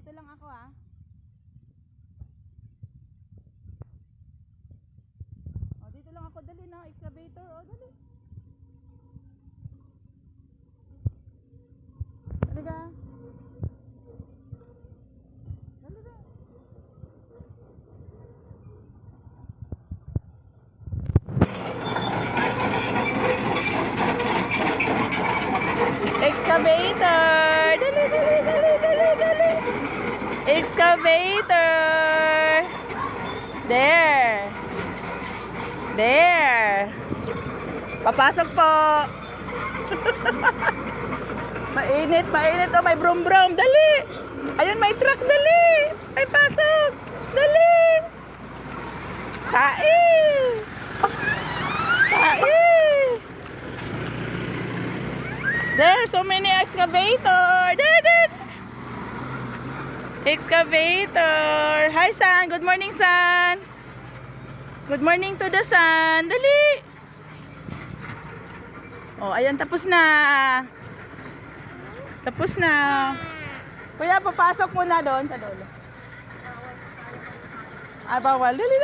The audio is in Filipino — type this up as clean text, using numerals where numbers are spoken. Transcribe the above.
dito lang ako ah. O, dito lang ako. Dali na, excavator. O, dali. Dali ka. Dali ka. Excavator! Dali, dali, dali, dali, dali! Excavator! There! There! Papasok po! Mainit, mainit! Oh, may brum-brum! Dali! Ayun, may truck! Dali! Ay, pasok! Dali! Kain! Kain! There, so many excavator. There. Excavator. Hi, San. Good morning, San. Good morning to the sun. Dali. Oh, ayan, tapos na. Tapos na. Kuya, papasok muna doon sa dulo. Ah, bawal. Dali.